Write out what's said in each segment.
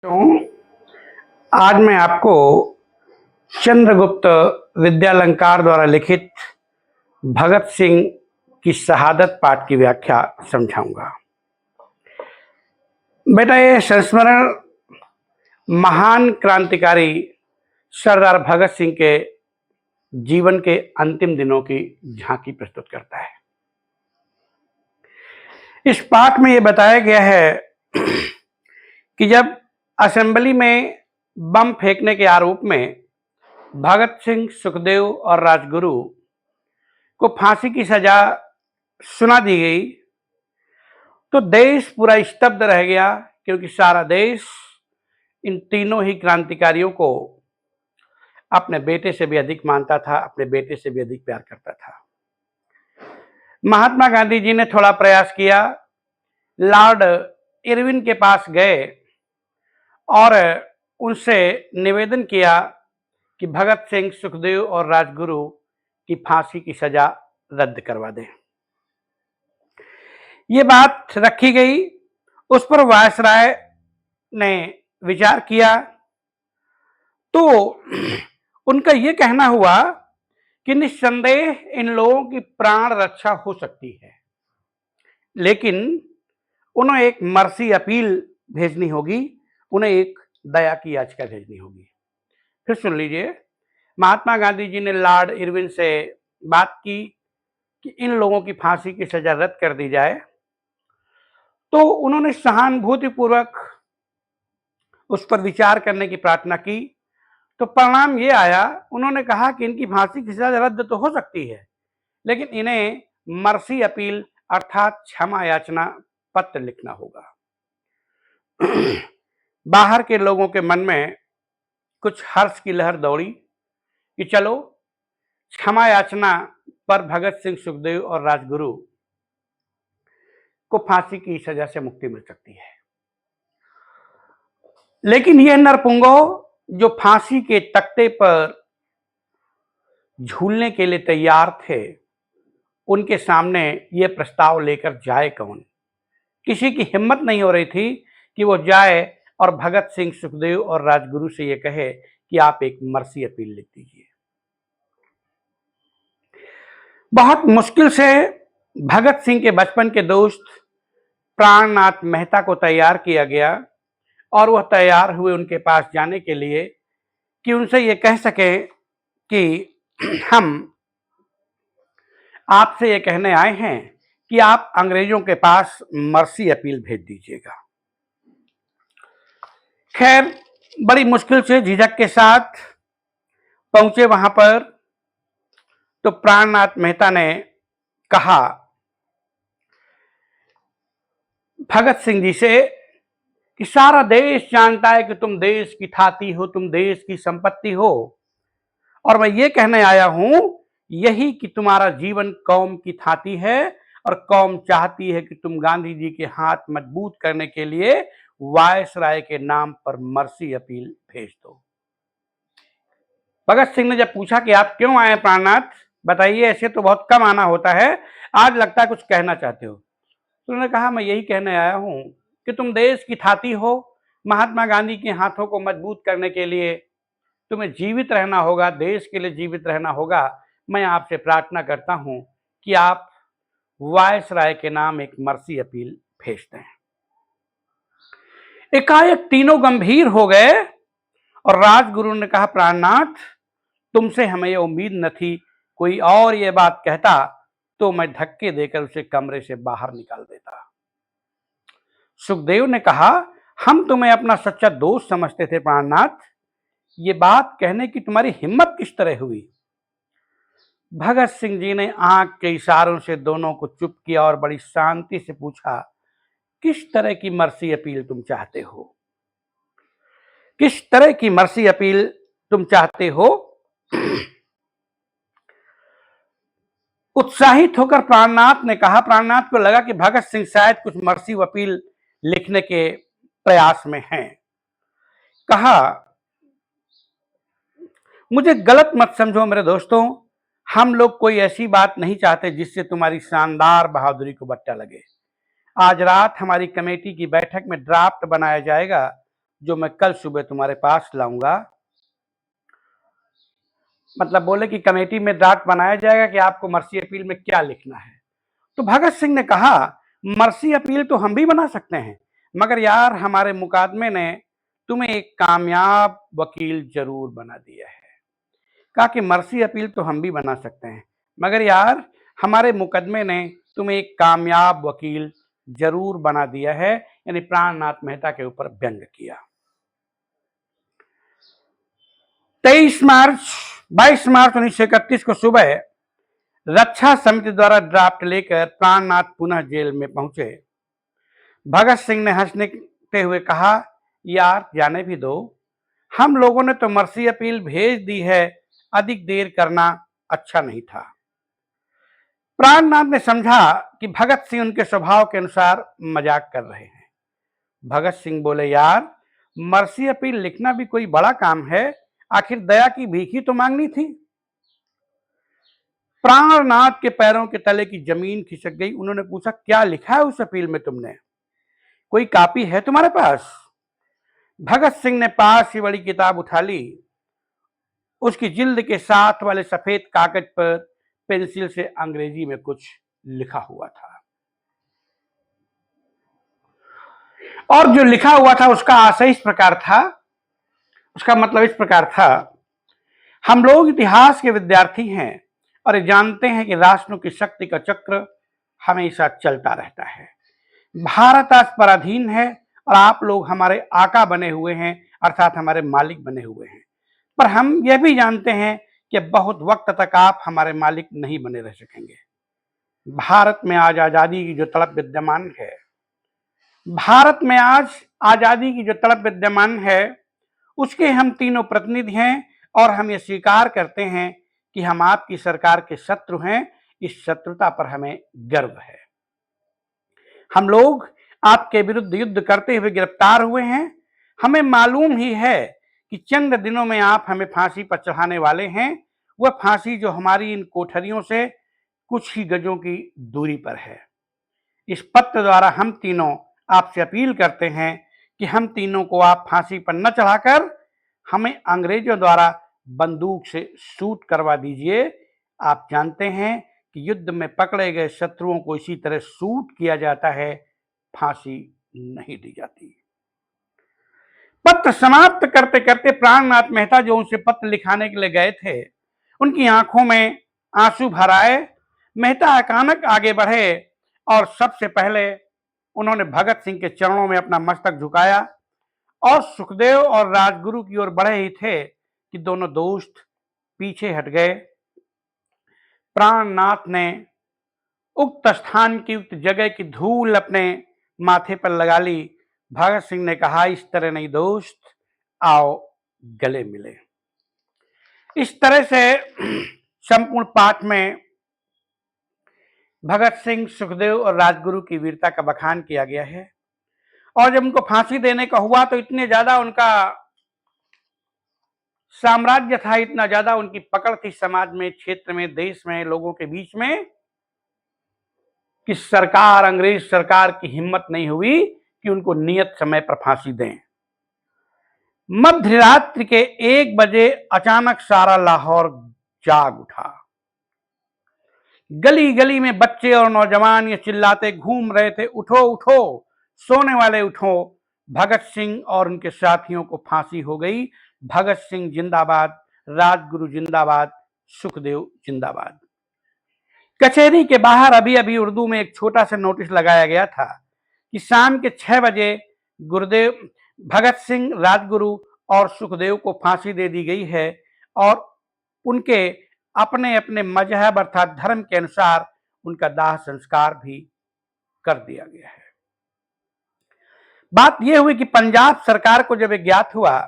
तो आज मैं आपको चंद्रगुप्त विद्यालंकार द्वारा लिखित भगत सिंह की शहादत पाठ की व्याख्या समझाऊंगा। बेटा, ये संस्मरण महान क्रांतिकारी सरदार भगत सिंह के जीवन के अंतिम दिनों की झांकी प्रस्तुत करता है। इस पाठ में यह बताया गया है कि जब असेंबली में बम फेंकने के आरोप में भगत सिंह, सुखदेव और राजगुरु को फांसी की सजा सुना दी गई तो देश पूरा स्तब्ध रह गया, क्योंकि सारा देश इन तीनों ही क्रांतिकारियों को अपने बेटे से भी अधिक मानता था, अपने बेटे से भी अधिक प्यार करता था। महात्मा गांधी जी ने थोड़ा प्रयास किया, लॉर्ड इरविन के पास गए और उनसे निवेदन किया कि भगत सिंह, सुखदेव और राजगुरु की फांसी की सजा रद्द करवा दें। ये बात रखी गई, उस पर वायसराय ने विचार किया तो उनका ये कहना हुआ कि निस्संदेह इन लोगों की प्राण रक्षा हो सकती है, लेकिन उन्हें एक मर्सी अपील भेजनी होगी, उन्हें एक दया की याचिका भेजनी होगी। फिर सुन लीजिए, महात्मा गांधी जी ने लॉर्ड इरविन से बात की कि इन लोगों की फांसी की सजा रद्द कर दी जाए, तो उन्होंने सहानुभूतिपूर्वक उस पर विचार करने की प्रार्थना की। तो परिणाम ये आया, उन्होंने कहा कि इनकी फांसी की सजा रद्द तो हो सकती है, लेकिन इन्हें मर्सी अपील अर्थात क्षमा याचना पत्र लिखना होगा। बाहर के लोगों के मन में कुछ हर्ष की लहर दौड़ी कि चलो, क्षमा याचना पर भगत सिंह, सुखदेव और राजगुरु को फांसी की सजा से मुक्ति मिल सकती है। लेकिन यह नरपुंगो जो फांसी के तख्ते पर झूलने के लिए तैयार थे, उनके सामने यह प्रस्ताव लेकर जाए कौन? किसी की हिम्मत नहीं हो रही थी कि वो जाए और भगत सिंह, सुखदेव और राजगुरु से ये कहे कि आप एक मर्सी अपील लिख दीजिए। बहुत मुश्किल से भगत सिंह के बचपन के दोस्त प्राणनाथ मेहता को तैयार किया गया और वह तैयार हुए उनके पास जाने के लिए कि उनसे ये कह सके कि हम आपसे ये कहने आए हैं कि आप अंग्रेजों के पास मर्सी अपील भेज दीजिएगा। खैर, बड़ी मुश्किल से झिझक के साथ पहुंचे वहां पर, तो प्राणनाथ मेहता ने कहा भगत सिंह जी से कि सारा देश जानता है कि तुम देश की थाती हो, तुम देश की संपत्ति हो, और मैं ये कहने आया हूं यही कि तुम्हारा जीवन कौम की थाती है और कौम चाहती है कि तुम गांधी जी के हाथ मजबूत करने के लिए वायसराय के नाम पर मर्सी अपील भेज दो। भगत सिंह ने जब पूछा कि आप क्यों आए प्राणनाथ, बताइए, ऐसे तो बहुत कम आना होता है, आज लगता है कुछ कहना चाहते हो। तो उन्होंने कहा मैं यही कहने आया हूं कि तुम देश की थाती हो, महात्मा गांधी के हाथों को मजबूत करने के लिए तुम्हें जीवित रहना होगा, देश के लिए जीवित रहना होगा। मैं आपसे प्रार्थना करता हूं कि आप वायसराय के नाम एक मर्सी अपील भेज दें। एकाएक तीनों गंभीर हो गए और राजगुरु ने कहा प्राणनाथ, तुमसे हमें यह उम्मीद न थी, कोई और ये बात कहता तो मैं धक्के देकर उसे कमरे से बाहर निकाल देता। सुखदेव ने कहा हम तुम्हें अपना सच्चा दोस्त समझते थे प्राणनाथ, ये बात कहने की तुम्हारी हिम्मत किस तरह हुई? भगत सिंह जी ने आंख के इशारों से दोनों को चुप किया और बड़ी शांति से पूछा, किस तरह की मर्सी अपील तुम चाहते हो? किस तरह की मर्सी अपील तुम चाहते हो? उत्साहित होकर प्राणनाथ ने कहा, प्राणनाथ को लगा कि भगत सिंह शायद कुछ मर्सी अपील लिखने के प्रयास में हैं। कहा, मुझे गलत मत समझो मेरे दोस्तों, हम लोग कोई ऐसी बात नहीं चाहते जिससे तुम्हारी शानदार बहादुरी को बट्टा लगे। आज रात हमारी कमेटी की बैठक में ड्राफ्ट बनाया जाएगा जो मैं कल सुबह तुम्हारे पास लाऊंगा। मतलब बोले कि कमेटी में ड्राफ्ट बनाया जाएगा कि आपको मर्सी अपील में क्या लिखना है। तो भगत सिंह ने कहा, मर्सी अपील तो हम भी बना सकते हैं, मगर यार हमारे मुकदमे ने तुम्हें एक कामयाब वकील जरूर बना दिया है। कहा कि मर्सी अपील तो हम भी बना सकते हैं, मगर यार हमारे मुकदमे ने तुम्हें एक कामयाब वकील जरूर बना दिया है। यानी प्राणनाथ मेहता के ऊपर व्यंग किया। 22 मार्च 1931 को सुबह रक्षा समिति द्वारा ड्राफ्ट लेकर प्राणनाथ पुनः जेल में पहुंचे। भगत सिंह ने हंसते हुए कहा, यार जाने भी दो, हम लोगों ने तो मर्सी अपील भेज दी है, अधिक देर करना अच्छा नहीं था। प्राणनाथ ने समझा कि भगत सिंह उनके स्वभाव के अनुसार मजाक कर रहे हैं। भगत सिंह बोले, यार मर्सी अपील लिखना भी कोई बड़ा काम है, आखिर दया की भीख ही तो मांगनी थी। प्राणनाथ के पैरों के तले की जमीन खिसक गई। उन्होंने पूछा, क्या लिखा है उस अपील में तुमने? कोई कॉपी है तुम्हारे पास? भगत सिंह ने पास ही बड़ी किताब उठा ली। उसकी जिल्द के साथ वाले सफेद कागज पर पेंसिल से अंग्रेजी में कुछ लिखा हुआ था, और जो लिखा हुआ था उसका आशय इस प्रकार था, उसका मतलब इस प्रकार था, हम लोग इतिहास के विद्यार्थी हैं और जानते हैं कि राष्ट्रों की शक्ति का चक्र हमेशा चलता रहता है। भारत आज पराधीन है और आप लोग हमारे आका बने हुए हैं, अर्थात हमारे मालिक बने हुए हैं। पर हम यह भी जानते हैं कि बहुत वक्त तक आप हमारे मालिक नहीं बने रह सकेंगे। भारत में आज आजादी की जो तड़प विद्यमान है, भारत में आज आजादी की जो तड़प विद्यमान है, उसके हम तीनों प्रतिनिधि हैं और हम ये स्वीकार करते हैं कि हम आपकी सरकार के शत्रु हैं। इस शत्रुता पर हमें गर्व है। हम लोग आपके विरुद्ध युद्ध करते हुए गिरफ्तार हुए हैं। हमें मालूम ही है कि चंद दिनों में आप हमें फांसी पर चढ़ाने वाले हैं। वह फांसी जो हमारी इन कोठरियों से कुछ ही गजों की दूरी पर है। इस पत्र द्वारा हम तीनों आपसे अपील करते हैं कि हम तीनों को आप फांसी पर न चढ़ाकर हमें अंग्रेजों द्वारा बंदूक से शूट करवा दीजिए। आप जानते हैं कि युद्ध में पकड़े गए शत्रुओं को इसी तरह शूट किया जाता है, फांसी नहीं दी जाती। पत्र समाप्त करते करते प्राणनाथ मेहता जो उनसे पत्र लिखाने के लिए गए थे, उनकी आंखों में आंसू भर आए। मेहता अचानक आगे बढ़े और सबसे पहले उन्होंने भगत सिंह के चरणों में अपना मस्तक झुकाया और सुखदेव और राजगुरु की ओर बढ़े ही थे कि दोनों दोस्त पीछे हट गए। प्राणनाथ ने उक्त स्थान की उक्त जगह की धूल अपने माथे पर लगा ली। भगत सिंह ने कहा, इस तरह नहीं दोस्त, आओ गले मिले। इस तरह से संपूर्ण पाठ में भगत सिंह, सुखदेव और राजगुरु की वीरता का बखान किया गया है। और जब उनको फांसी देने का हुआ तो इतने ज्यादा उनका साम्राज्य था, इतना ज्यादा उनकी पकड़ थी समाज में, क्षेत्र में, देश में, लोगों के बीच में, कि सरकार, अंग्रेज सरकार की हिम्मत नहीं हुई कि उनको नियत समय पर फांसी दें। मध्य रात्रि के 1 बजे अचानक सारा लाहौर जाग उठा। गली गली में बच्चे और नौजवान ये चिल्लाते घूम रहे थे, उठो उठो, सोने वाले उठो, भगत सिंह और उनके साथियों को फांसी हो गई। भगत सिंह जिंदाबाद, राजगुरु जिंदाबाद, सुखदेव जिंदाबाद। कचहरी के बाहर अभी अभी उर्दू में एक छोटा सा नोटिस लगाया गया था कि शाम के 6 बजे गुरुदेव, भगत सिंह, राजगुरु और सुखदेव को फांसी दे दी गई है और उनके अपने अपने मजहब अर्थात धर्म के अनुसार उनका दाह संस्कार भी कर दिया गया है। बात यह हुई कि पंजाब सरकार को जब ज्ञात हुआ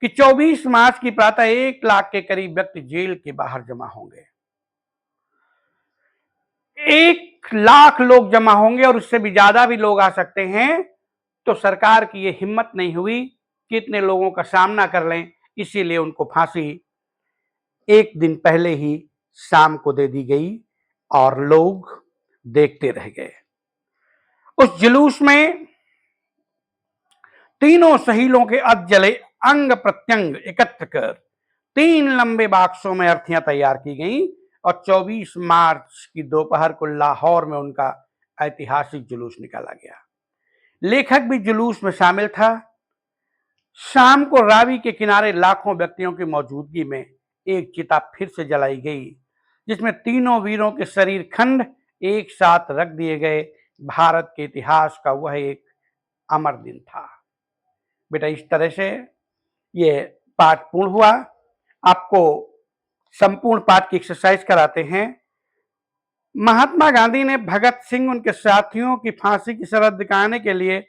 कि 24 मार्च की प्रातः 1 लाख के करीब व्यक्ति जेल के बाहर जमा होंगे, 1 लाख लोग जमा होंगे और उससे भी ज्यादा भी लोग आ सकते हैं, तो सरकार की यह हिम्मत नहीं हुई कि इतने लोगों का सामना कर लें। इसीलिए उनको फांसी 1 दिन पहले ही शाम को दे दी गई और लोग देखते रह गए। उस जुलूस में तीनों शहीदों के अधजले अंग प्रत्यंग एकत्र कर 3 लंबे बाक्सों में अर्थियां तैयार की गईं और 24 मार्च की दोपहर को लाहौर में उनका ऐतिहासिक जुलूस निकाला गया। लेखक भी जुलूस में शामिल था। शाम को रावी के किनारे लाखों व्यक्तियों की मौजूदगी में एक चिता फिर से जलाई गई, जिसमें तीनों वीरों के शरीर खंड एक साथ रख दिए गए। भारत के इतिहास का वह एक अमर दिन था। बेटा, इस तरह से ये पाठ पूर्ण हुआ। आपको संपूर्ण पाठ की एक्सरसाइज कराते हैं। महात्मा गांधी ने भगत सिंह उनके साथियों की फांसी की शर्त दिखाने के लिए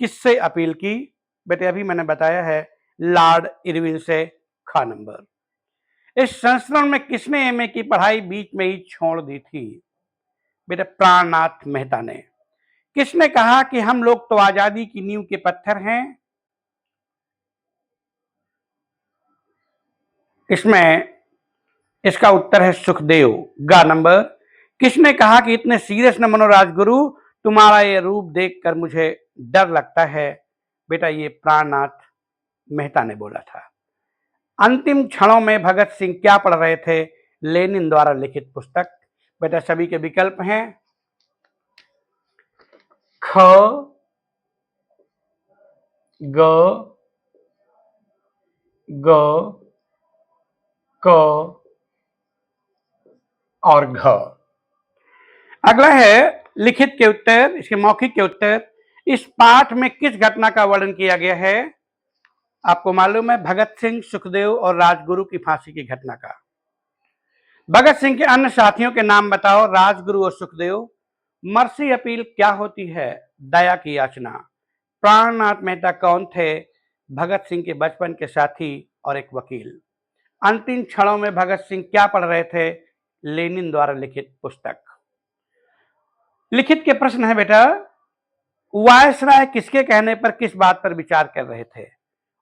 किससे अपील की? बेटे, अभी मैंने बताया है, लॉर्ड इरविन से। ख नंबर। इस संस्करण में किसने एमए की पढ़ाई बीच में ही छोड़ दी थी? बेटे, प्राणनाथ मेहता ने। किसने कहा कि हम लोग तो आजादी की नींव के पत्थर हैं? इसमें इसका उत्तर है सुखदेव। ग नंबर। किसने कहा कि इतने सीरियस न बनो राजगुरु, तुम्हारा ये रूप देखकर मुझे डर लगता है? बेटा, ये प्राणनाथ मेहता ने बोला था। अंतिम क्षणों में भगत सिंह क्या पढ़ रहे थे? लेनिन द्वारा लिखित पुस्तक। बेटा, सभी के विकल्प हैं ख, ग, ग, क और घ। अगला है लिखित के उत्तर, इसके मौखिक के उत्तर। इस पाठ में किस घटना का वर्णन किया गया है? आपको मालूम है, भगत सिंह, सुखदेव और राजगुरु की फांसी की घटना का। भगत सिंह के अन्य साथियों के नाम बताओ। राजगुरु और सुखदेव। मर्सी अपील क्या होती है? दया की याचना। प्राणनाथ मेहता कौन थे? भगत सिंह के बचपन के साथी और एक वकील। अंतिम क्षणों में भगत सिंह क्या पढ़ रहे थे? लेनिन द्वारा लिखित पुस्तक। लिखित के प्रश्न है बेटा, वायसराय किसके कहने पर किस बात पर विचार कर रहे थे?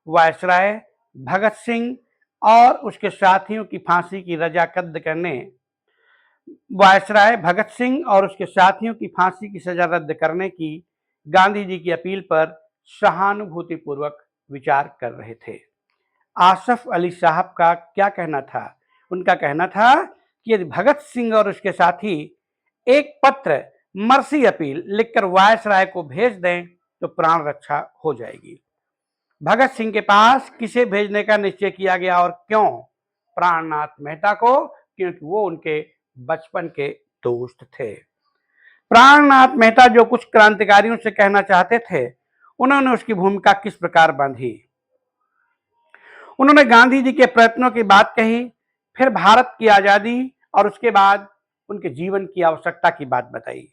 वायसराय भगत सिंह और उसके साथियों की फांसी की रजा रद्द करने वायसराय भगत सिंह और उसके साथियों की फांसी की सजा रद्द करने की गांधी जी की अपील पर सहानुभूतिपूर्वक विचार कर रहे थे। आसफ अली साहब का क्या कहना था? उनका कहना था कि यदि भगत सिंह और उसके साथी एक पत्र मर्सी अपील लिखकर वायसराय को भेज दें तो प्राण रक्षा हो जाएगी। भगत सिंह के पास किसे भेजने का निश्चय किया गया और क्यों? प्राणनाथ मेहता को, क्योंकि वो उनके बचपन के दोस्त थे। प्राणनाथ मेहता जो कुछ क्रांतिकारियों से कहना चाहते थे, उन्होंने उसकी भूमिका किस प्रकार बांधी? उन्होंने गांधी जी के प्रयत्नों की बात कही, फिर भारत की आजादी और उसके बाद उनके जीवन की आवश्यकता की बात बताई।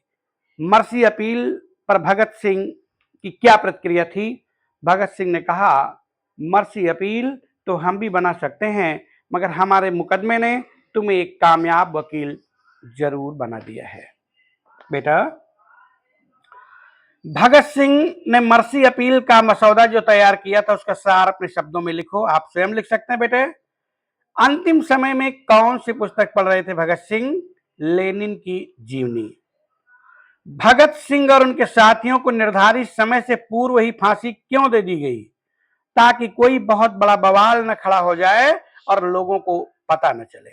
मर्सी अपील पर भगत सिंह की क्या प्रतिक्रिया थी? भगत सिंह ने कहा, मर्सी अपील तो हम भी बना सकते हैं, मगर हमारे मुकदमे ने तुम्हें एक कामयाब वकील जरूर बना दिया है। बेटा, भगत सिंह ने मर्सी अपील का मसौदा जो तैयार किया था उसका सार अपने शब्दों में लिखो। आप स्वयं लिख सकते हैं बेटे। अंतिम समय में कौन सी पुस्तक पढ़ रहे थे भगत सिंह? लेनिन की जीवनी। भगत सिंह और उनके साथियों को निर्धारित समय से पूर्व ही फांसी क्यों दे दी गई? ताकि कोई बहुत बड़ा बवाल न खड़ा हो जाए और लोगों को पता न चले।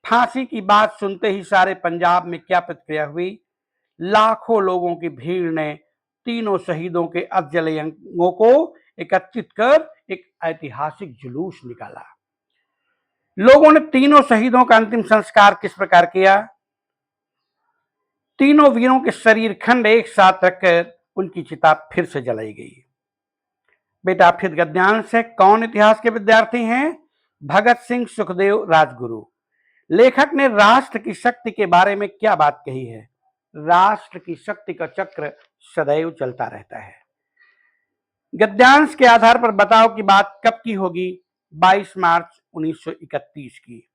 फांसी की बात सुनते ही सारे पंजाब में क्या प्रतिक्रिया हुई? लाखों लोगों की भीड़ ने तीनों शहीदों के अधजले अंगों को एकत्रित कर एक ऐतिहासिक जुलूस निकाला। लोगों ने तीनों शहीदों का अंतिम संस्कार किस प्रकार किया? तीनों वीरों के शरीर खंड एक साथ रखकर उनकी चिता फिर से जलाई गई। बेटा, फिर गद्यांश से कौन इतिहास के विद्यार्थी हैं? भगत सिंह, सुखदेव, राजगुरु। लेखक ने राष्ट्र की शक्ति के बारे में क्या बात कही है? राष्ट्र की शक्ति का चक्र सदैव चलता रहता है। गद्यांश के आधार पर बताओ कि बात कब की होगी? 22 मार्च 1931 की।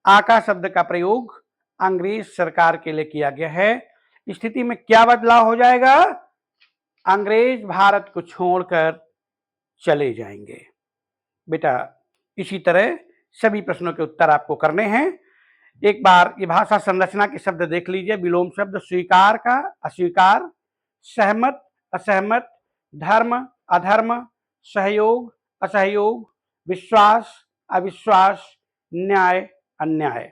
आका शब्द का प्रयोग अंग्रेज सरकार के लिए किया गया है। स्थिति में क्या बदलाव हो जाएगा? अंग्रेज भारत को छोड़कर चले जाएंगे। बेटा, इसी तरह सभी प्रश्नों के उत्तर आपको करने हैं। एक बार ये भाषा संरचना के शब्द देख लीजिए। विलोम शब्द स्वीकार का अस्वीकार, सहमत असहमत, धर्म अधर्म, सहयोग, असहयोग, विश्वास, अविश्वास, न्याय, अन्याय,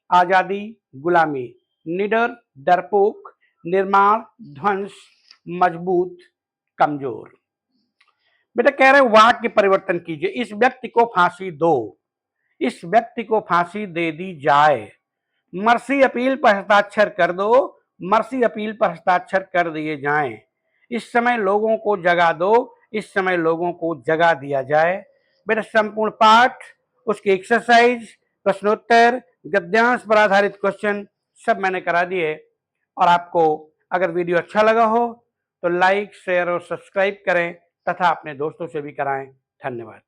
आजादी, गुलामी, निडर, डरपोक, निर्माण, ध्वंस, मजबूत, कमजोर। बेटा कह रहे वाक्य परिवर्तन कीजिए। इस व्यक्ति को फांसी दो, इस व्यक्ति को फांसी दे दी जाए। मर्सी अपील पर हस्ताक्षर कर दो, मर्सी अपील पर हस्ताक्षर कर दिए जाएं। इस समय लोगों को जगा दो, इस समय लोगों को जगा दिया जाए। बेटा संपूर्ण पाठ, उसकी एक्सरसाइज, प्रश्नोत्तर, गद्यांश पर आधारित क्वेश्चन सब मैंने करा दिए। और आपको अगर वीडियो अच्छा लगा हो तो लाइक, शेयर और सब्सक्राइब करें तथा अपने दोस्तों से भी कराएं। धन्यवाद।